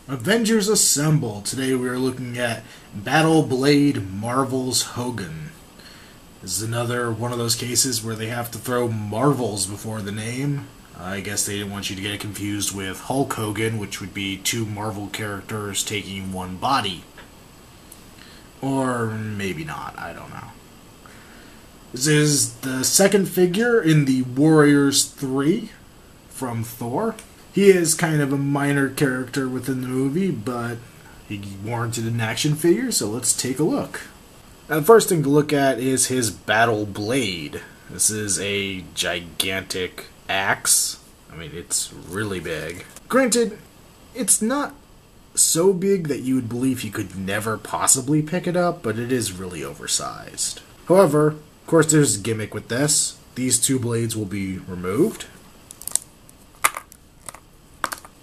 Avengers Assemble. Today we are looking at Battle Blade Marvel's Hogun. This is another one of those cases where they have to throw Marvels before the name. I guess they didn't want you to get it confused with Hulk Hogan, which would be two Marvel characters taking one body. Or maybe not, I don't know. This is the second figure in the Warriors 3 from Thor. He is kind of a minor character within the movie, but he warranted an action figure, so let's take a look. Now, the first thing to look at is his battle blade. This is a gigantic axe. I mean, it's really big. Granted, it's not so big that you would believe he could never possibly pick it up, but it is really oversized. However, of course, there's a gimmick with this. These two blades will be removed.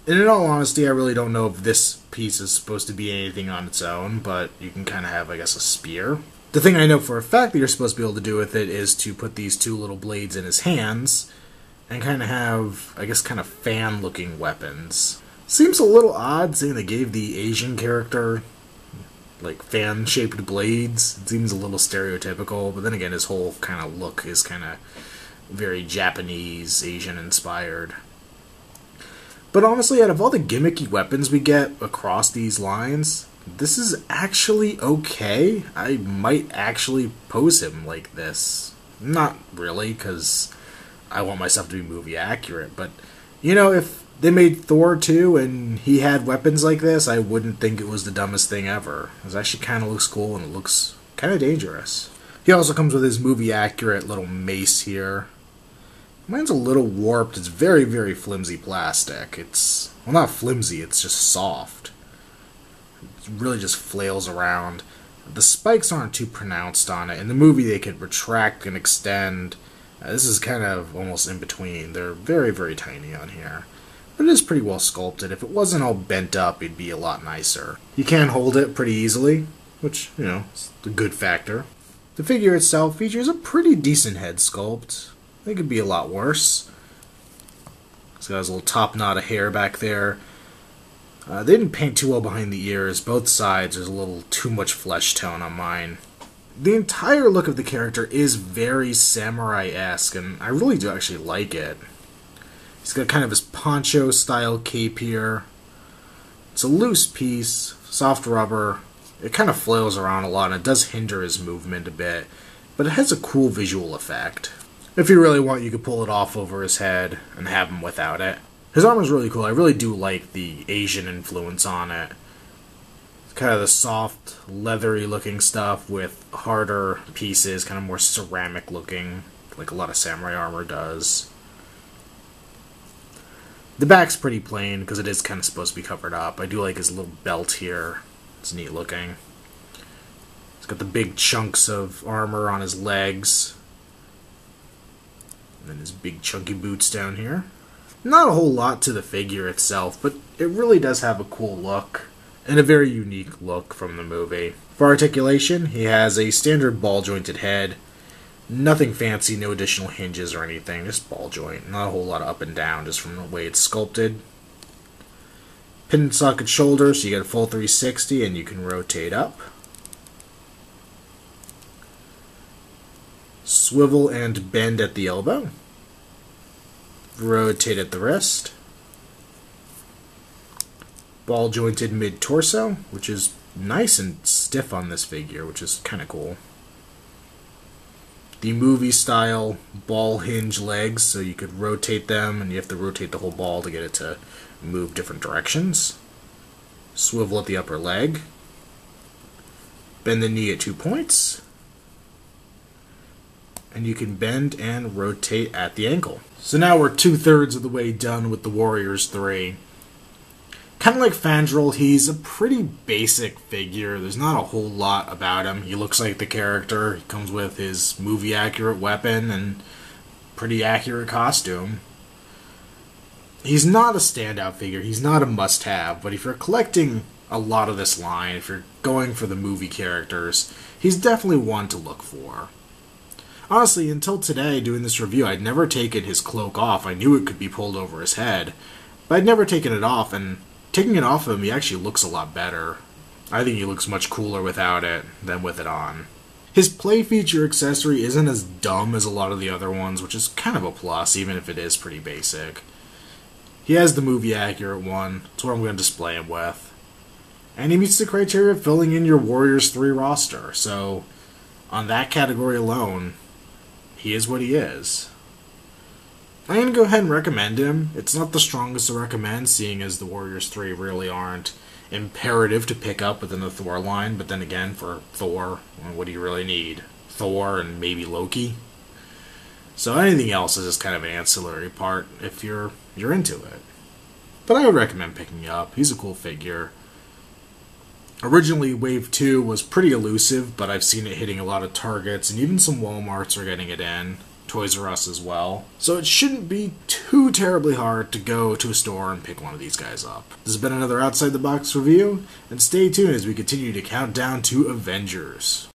And in all honesty, I really don't know if this piece is supposed to be anything on its own, but you can kind of have, I guess, a spear. The thing I know for a fact that you're supposed to be able to do with it is to put these two little blades in his hands and kind of have, I guess, kind of fan-looking weapons. Seems a little odd saying they gave the Asian character, like, fan-shaped blades. It seems a little stereotypical, but then again, his whole kind of look is kind of very Japanese, Asian-inspired. But honestly, out of all the gimmicky weapons we get across these lines, this is actually okay. I might actually pose him like this. Not really, because I want my stuff to be movie accurate, but, you know, if they made Thor 2 and he had weapons like this, I wouldn't think it was the dumbest thing ever. It actually kind of looks cool and it looks kind of dangerous. He also comes with his movie accurate little mace here. Mine's a little warped. It's very, very flimsy plastic. It's, well, not flimsy, it's just soft. It really just flails around. The spikes aren't too pronounced on it. In the movie, they could retract and extend. This is kind of almost in between. They're very, very tiny on here. But it is pretty well sculpted. If it wasn't all bent up, it'd be a lot nicer. You can hold it pretty easily, which, you know, is a good factor. The figure itself features a pretty decent head sculpt. It could be a lot worse. It's got his little top knot of hair back there. They didn't paint too well behind the ears. Both sides, there's a little too much flesh tone on mine. The entire look of the character is very samurai-esque, and I really do actually like it. He's got kind of his poncho-style cape here. It's a loose piece, soft rubber. It kind of flails around a lot, and it does hinder his movement a bit, but it has a cool visual effect. If you really want, you could pull it off over his head and have him without it. His armor's really cool. I really do like the Asian influence on it. It's kind of the soft, leathery looking stuff with harder pieces, kind of more ceramic looking, like a lot of samurai armor does. The back's pretty plain because it is kind of supposed to be covered up. I do like his little belt here. It's neat looking. He's got the big chunks of armor on his legs. And then his big chunky boots down here. Not a whole lot to the figure itself, but it really does have a cool look. And a very unique look from the movie. For articulation, he has a standard ball-jointed head. Nothing fancy, no additional hinges or anything, just ball joint. Not a whole lot of up and down, just from the way it's sculpted. Pin and socket shoulders, so you get a full 360 and you can rotate up. Swivel and bend at the elbow. Rotate at the wrist. Ball jointed mid-torso, which is nice and stiff on this figure, which is kind of cool. The movie-style ball hinge legs, so you could rotate them, and you have to rotate the whole ball to get it to move different directions. Swivel at the upper leg. Bend the knee at 2 points. And you can bend and rotate at the ankle. So now we're 2/3 of the way done with the Warriors 3. Kind of like Fandral, he's a pretty basic figure. There's not a whole lot about him. He looks like the character. He comes with his movie-accurate weapon and pretty accurate costume. He's not a standout figure. He's not a must-have, but if you're collecting a lot of this line, if you're going for the movie characters, he's definitely one to look for. Honestly, until today, doing this review, I'd never taken his cloak off. I knew it could be pulled over his head, but I'd never taken it off, and taking it off of him, he actually looks a lot better. I think he looks much cooler without it than with it on. His play feature accessory isn't as dumb as a lot of the other ones, which is kind of a plus, even if it is pretty basic. He has the movie accurate one, that's what I'm going to display him with. And he meets the criteria of filling in your Warriors 3 roster, so on that category alone, he is what he is. I'm going to go ahead and recommend him. It's not the strongest to recommend, seeing as the Warriors 3 really aren't imperative to pick up within the Thor line, but then again, for Thor, what do you really need? Thor and maybe Loki? So anything else is just kind of an ancillary part if you're into it. But I would recommend picking it up. He's a cool figure. Originally, Wave 2 was pretty elusive, but I've seen it hitting a lot of Targets, and even some Walmarts are getting it in. Toys R Us as well. So it shouldn't be too terribly hard to go to a store and pick one of these guys up. This has been another Outside the Box review, and stay tuned as we continue to count down to Avengers.